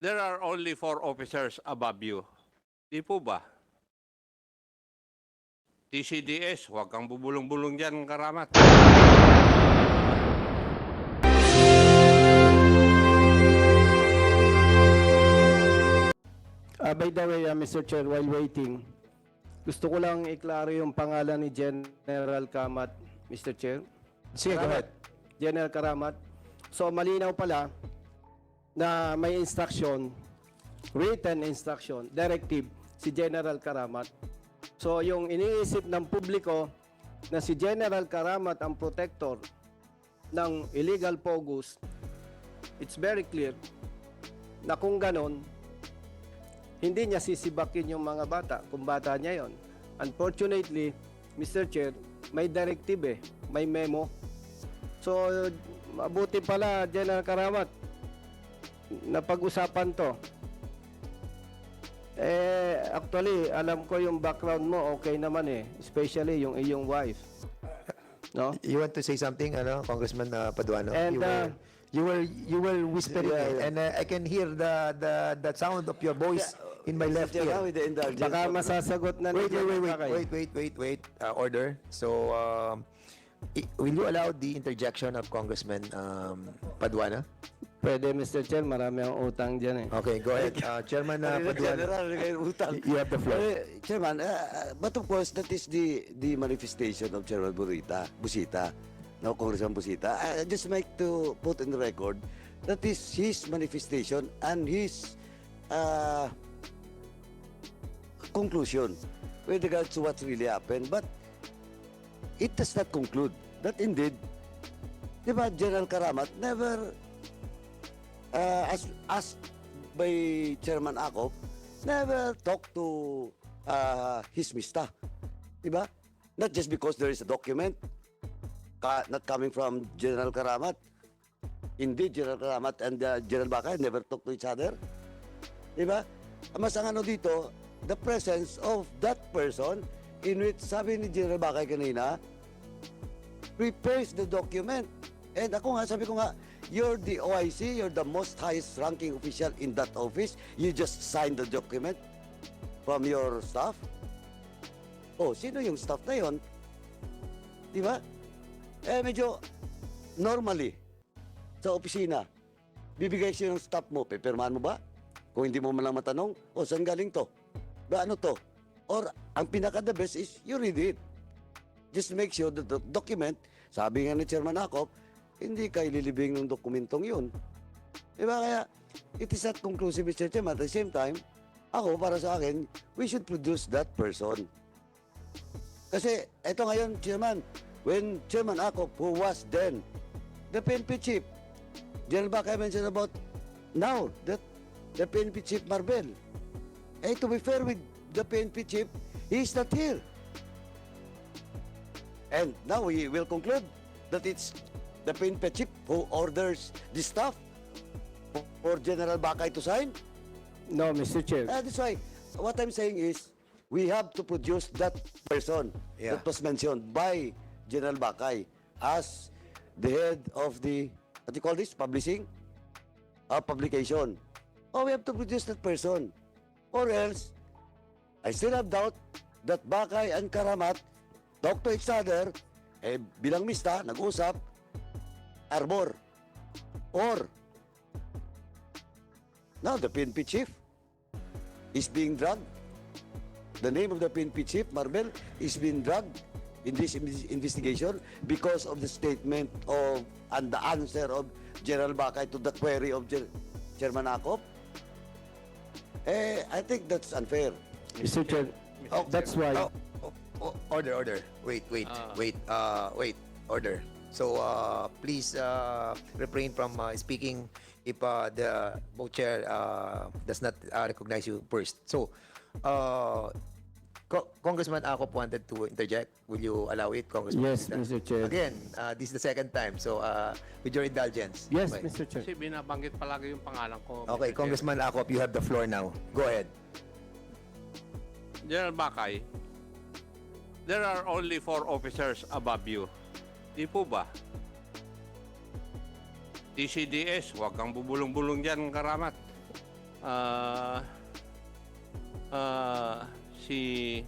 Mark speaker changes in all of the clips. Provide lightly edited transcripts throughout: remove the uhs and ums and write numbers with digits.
Speaker 1: There are only 4 officers above you. Di po ba? TCDS, huwag kang bubulong-bulong dyan, Karamat.
Speaker 2: By the way, Mr. Chair, while waiting, gusto ko lang iklaro yung pangalan ni General Kamat, Mr. Chair.
Speaker 3: Sige, go ahead.
Speaker 2: General Karamat. So, malinaw pala na may instruction, written instruction, directive, si General Karamat. So, yung iniisip ng publiko na si General Karamat ang protector ng illegal POGOs, it's very clear na kung ganon, hindi niya sisibakin yung mga bata kung bata niya yon. Unfortunately, Mr. Chair, may directive may memo. So, mabuti pala, General Karamat, na pag-usapan to. Actually, alam ko yung background mo, okay naman especially yung iyong wife. No?
Speaker 3: You want to say something, Congressman Paduano?
Speaker 2: And,
Speaker 3: you were whispering,
Speaker 2: yeah.
Speaker 3: and I can hear the sound of your voice in my left ear.
Speaker 2: Baka masasagot na ni General Bakay.
Speaker 3: Wait. Order. So, will you allow the interjection of Congressman Paduano?
Speaker 2: Pwede, Mr. Chair, marami ang utang dyan
Speaker 3: Okay, go ahead. Chairman Paduano, you have the floor.
Speaker 4: Chairman, but of course, that is the manifestation of Chairman Busita. Now, Congressman Busita. I just like to put in the record that is his manifestation and his conclusion with regards to what really happened. But it does not conclude that indeed, di ba, General Karamat never, as asked by Chairman Akop, never talked to his mista. Di ba? Not just because there is a document not coming from General Karamat. Indeed, General Karamat and General Bakay never talk to each other. Di ba? Mas ang ano dito, the presence of that person in which sabi ni General Bakay kanina, prepares the document. And ako nga, sabi ko nga, you're the OIC, you're the most highest ranking official in that office. You just signed the document from your staff. Oh, sino yung staff na yon? Di ba? Medyo normally, sa opisina, bibigay siya ng staff mo, pipirmahan mo ba? Kung hindi mo man lang matanong, saan galing to? Ba ano to? Or, ang pinaka-the best is, you read it. Just make sure that the document, sabi nga ni Chairman Akop, hindi ka ililibing ng dokumentong yun. Diba? Kaya, it is not conclusive, Mr. Chairman. At the same time, ako, para sa akin, we should produce that person. Kasi, eto ngayon, Chairman, when Chairman Akop, who was then the PNP chief, General Bakay mentioned about now that the PNP chief Marbel. To be fair with the PNP chief, he is not here. And now we will conclude that it's the PNP chief who orders the staff for General Bakay to sign.
Speaker 2: No, Mr. Chair.
Speaker 4: That's why, what I'm saying is, we have to produce that person that was mentioned by General Bakay as the head of the, what do you call this, publication. We have to produce that person. Or else, I still have doubt that Bakay and Karamat talk to each other, bilang mista, nag-usap, arbor. Or, now the PNP chief is being drugged. The name of the PNP chief, Marbel, is being drugged in this investigation because of the statement of and the answer of General Bakay to the query of Chairman Akop. I think that's unfair.
Speaker 2: Mr. Chair, that's why.
Speaker 3: Order. Wait. Order. So, please refrain from speaking if the both chair does not recognize you first. So, Congressman Akop wanted to interject. Will you allow it, Congressman?
Speaker 2: Yes, Mr. Chair.
Speaker 3: Again, this is the second time. So, with your indulgence.
Speaker 2: Yes,
Speaker 3: Okay.
Speaker 2: Mr. Chair.
Speaker 1: Kasi binabanggit palagi yung pangalan ko.
Speaker 3: Okay,
Speaker 1: Mr. Chair.
Speaker 3: Congressman Akop, you have the floor now. Go ahead.
Speaker 1: General Bakay, there are only 4 officers above you. Di po ba? TCDS, huwag kang bubulong-bulong dyan, Karamat. ah, si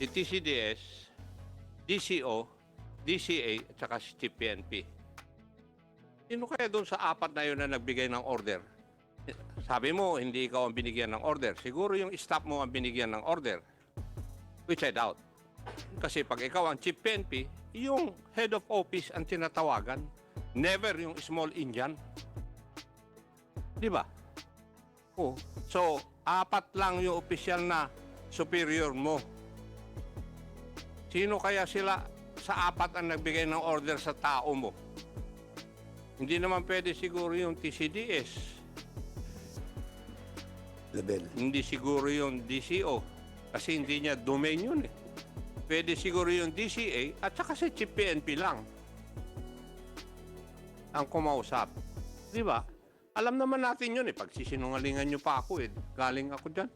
Speaker 1: TCDS, DCO, DCA, at saka si Chief PNP. Sino kaya doon sa apat na yun na nagbigay ng order? Sabi mo, hindi ikaw ang binigyan ng order. Siguro yung staff mo ang binigyan ng order. Which I doubt. Kasi pag ikaw ang Chief PNP, yung head of office ang tinatawagan. Never yung small Indian. Di ba? Oh. So, apat lang yung opisyal na superior mo. Sino kaya sila sa apat ang nagbigay ng order sa tao mo? Hindi naman pwede siguro yung TCDS.
Speaker 3: Label.
Speaker 1: Hindi siguro yung DCO. Kasi hindi niya domain yun eh. Pwede siguro yung DCA at saka si Chief PNP lang ang kumausap. Di ba? Alam naman natin yun eh. Pagsisinungalingan nyo pa ako eh. Galing ako dyan.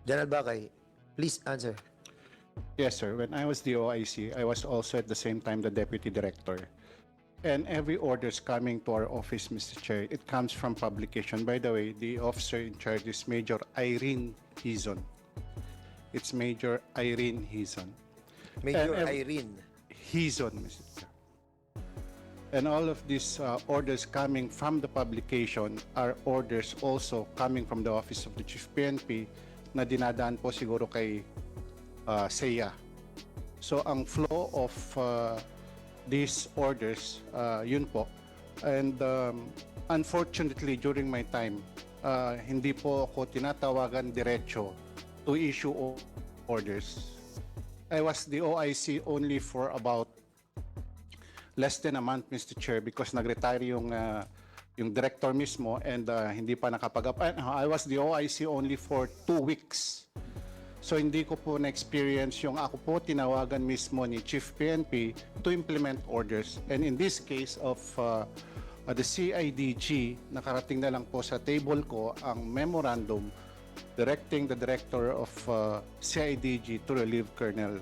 Speaker 3: General Bakay, please answer.
Speaker 5: Yes, sir. When I was the OIC, I was also at the same time the Deputy Director. And every orders coming to our office, Mr. Chair, it comes from publication. By the way, the officer in charge is Major Irene Hizon. It's Major Irene Hizon.
Speaker 3: Major
Speaker 5: And-
Speaker 3: Irene.
Speaker 5: Hizon, Mr. Chair. And all of these orders coming from the publication are orders also coming from the Office of the Chief PNP na dinadaan po siguro kay SEA. So ang flow of these orders, yun po. And unfortunately, during my time, hindi po ako tinatawagan diretso to issue orders. I was the OIC only for about less than a month, Mr. Chair, because nag-retire yung director mismo and hindi pa nakapag-apply. I was the OIC only for 2 weeks. So hindi ko po na-experience yung ako po tinawagan mismo ni Chief PNP to implement orders. And in this case of the CIDG, nakarating na lang po sa table ko ang memorandum directing the director of CIDG to relieve Colonel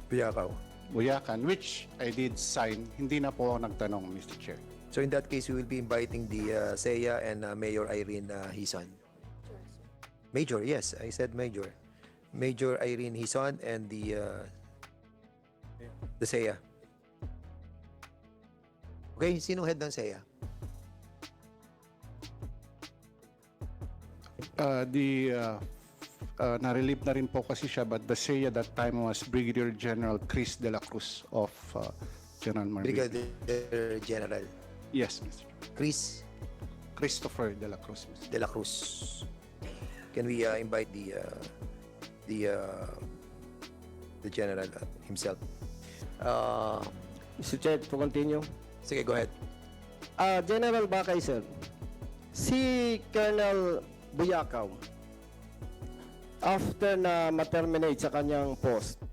Speaker 3: Piyakaw.
Speaker 5: Buyakan, which I did sign. Hindi na po ako nagtanong, Mr. Chair.
Speaker 3: So in that case, we will be inviting the SEA and Mayor Irene Hizon. Major, yes, I said Major. Major Irene Hizon and the SEA. Okay, sino head ng SEA?
Speaker 5: Na-relieve na rin po kasi siya, but the SEA that time was Brigadier General Chris de la Cruz of General Marbella.
Speaker 3: Brigadier General
Speaker 5: Yes, Mr. Chair.
Speaker 3: Chris
Speaker 5: Christopher de la Cruz, Mr.
Speaker 3: de la Cruz. Can we invite the general himself?
Speaker 2: Mr. Chair, to continue.
Speaker 3: Sige, go ahead.
Speaker 2: General Bakay, sir. Si Colonel Buyakaw, after na ma-terminate sa kanyang post,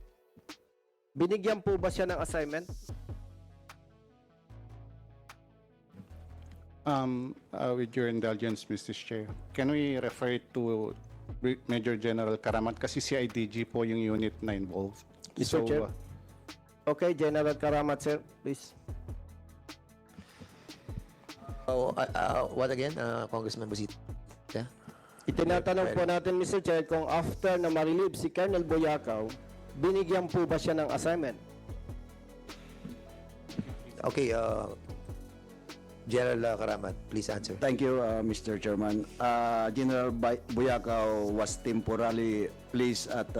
Speaker 2: binigyan po ba siya ng assignment?
Speaker 5: With your indulgence, Mr. Chair, can we refer to Major General Karamat kasi CIDG po yung unit na involved.
Speaker 2: Mr. Chair? Okay, General Karamat, sir, please.
Speaker 3: What again, Congressman Busita?
Speaker 2: Itinatanong po natin, Mr. Chair, kung after na ma-relieve si Colonel Buyakaw, binigyan po ba siya ng assignment?
Speaker 3: Okay, General Karamat, please answer.
Speaker 6: Thank you, Mr. Chairman. General Buyakaw was temporarily placed at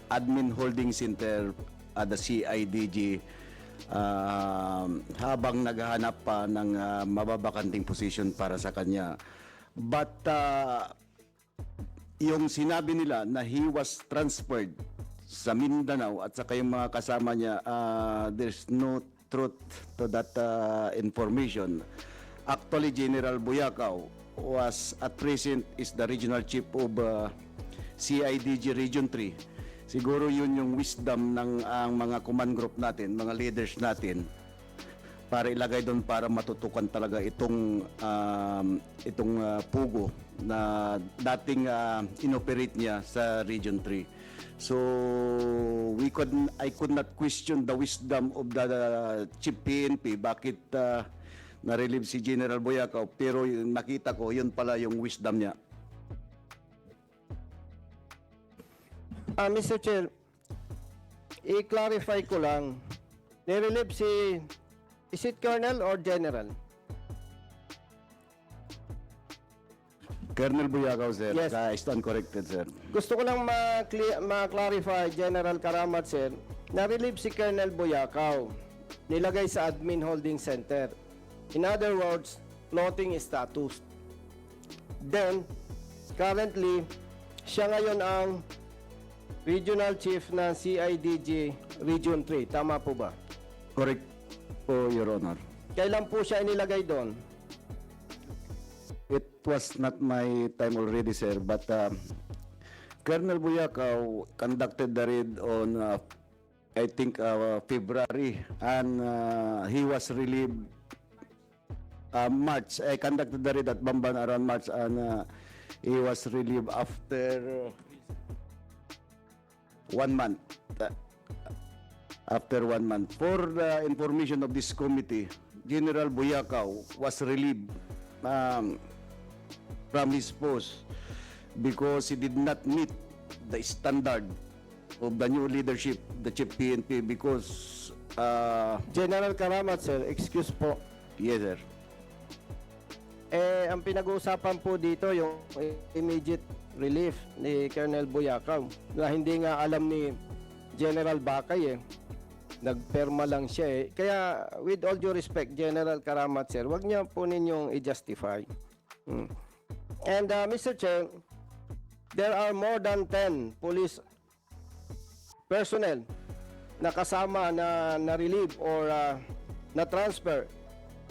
Speaker 6: Admin Holding Center at the CIDG habang naghahanap pa ng mababakanting position para sa kanya. But yung sinabi nila na he was transferred sa Mindanao at saka yung mga kasama niya, there's no truth to that information. Actually, General Buyakaw was at present is the regional chief of CIDG Region 3. Siguro yun yung wisdom ng ang mga command group natin, mga leaders natin, para ilagay doon para matutukan talaga itong pugo na dating inoperate niya sa Region 3. So I could not question the wisdom of the Chief PNP bakit na-relieve si General Boyacao, pero nakita ko, yun pala yung wisdom niya.
Speaker 2: Mr. Chair, i-clarify ko lang. Nirelieve is it Colonel or General?
Speaker 6: Colonel Boyacao, sir.
Speaker 2: Yes.
Speaker 6: I stand corrected, sir.
Speaker 2: Gusto ko lang ma-clarify, General Karamat, sir, na-relieve si Colonel Boyacao. Nilagay sa Admin Holding Center. In other words, floating status. Then, currently, siya ngayon ang Regional Chief ng CIDG Region 3. Tama po ba?
Speaker 6: Correct po, Your Honor.
Speaker 2: Kailan po siya inilagay doon?
Speaker 6: It was not my time already, sir, but Colonel Boyacao conducted the raid on, I think, February, and he was relieved March. I conducted the raid at Bamban around March, and he was relieved after 1 month. After 1 month. For the information of this committee, General Boyacao was relieved from his post because he did not meet the standard of the new leadership, the Chief PNP, because,
Speaker 2: General Karamat, sir, excuse po.
Speaker 6: yes, sir.
Speaker 2: Ang pinag-uusapan po dito yung immediate relief ni Colonel Boyacao na hindi nga alam ni General Bakay Nagperma lang siya Kaya with all due respect, General Karamat, sir, wag niya po ninyong i-justify. And Mr. Chair, there are more than 10 police personnel na kasama na relieve or na transfer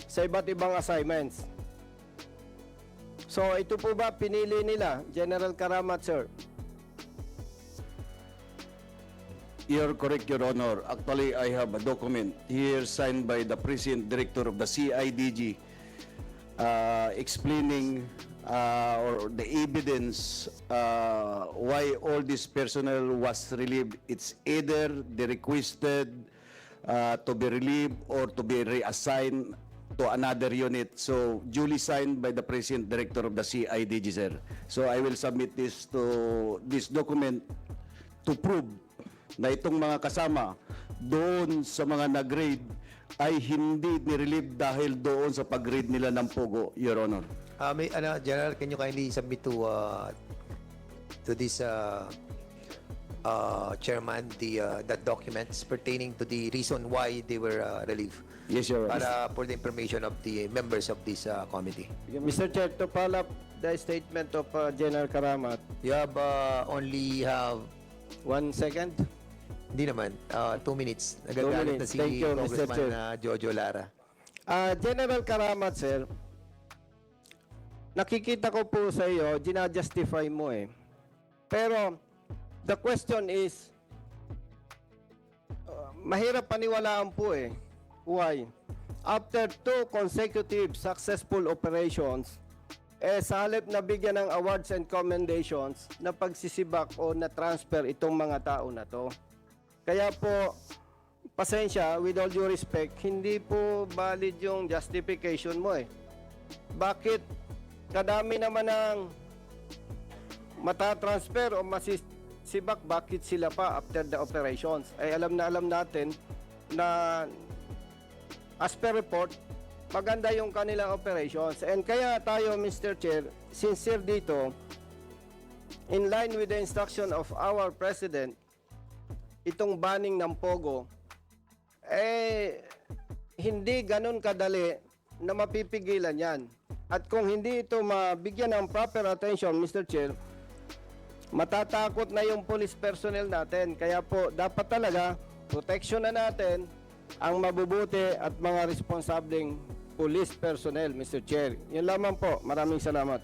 Speaker 2: sa iba't ibang assignments. So ito po ba pinili nila, General Karamat, sir?
Speaker 6: You're correct, Your Honor. Actually, I have a document here signed by the President Director of the CIDG explaining or the evidence why all this personnel was relieved. It's either they requested to be relieved or to be reassigned to another unit. So, duly signed by the President Director of the CIDG, sir. So, I will submit this document to prove na itong mga kasama doon sa mga nag-raid ay hindi nirelieve dahil doon sa pag-raid nila ng Pogo, Your Honor.
Speaker 3: General, can you kindly submit to this chairman the documents pertaining to the reason why they were relieved?
Speaker 6: Yes, Your Honor.
Speaker 3: For the information of the members of this committee.
Speaker 2: Mr. Chair, to follow up the statement of General Karamat,
Speaker 3: You have only have
Speaker 2: 1 second.
Speaker 3: hindi naman 2 minutes. Nagagalit na
Speaker 2: minutes.
Speaker 3: si
Speaker 2: Thank you, Mr.
Speaker 3: Congressman
Speaker 2: Chair.
Speaker 3: Jojo Lara.
Speaker 2: General Karamat, sir, nakikita ko po sa iyo, ginajustify mo Pero, the question is, mahirap paniwalaan po Why? After 2 consecutive successful operations, sa halip na bigyan ng awards and commendations na pagsisibak o na transfer itong mga tao na to. Kaya po, pasensya, with all due respect, hindi po valid yung justification mo Bakit kadami naman ng matatransfer o masisibak, bakit sila pa after the operations? Ay alam natin na as per report, maganda yung kanilang operations. And kaya tayo, Mr. Chair, sincere dito, in line with the instruction of our President, itong banning ng Pogo, hindi ganun kadali na mapipigilan yan. At kung hindi ito mabigyan ng proper attention, Mr. Chair, matatakot na yung police personnel natin. Kaya po, dapat talaga, protection na natin ang mabubuti at mga responsableng police personnel, Mr. Chair. Yun lamang po. Maraming salamat.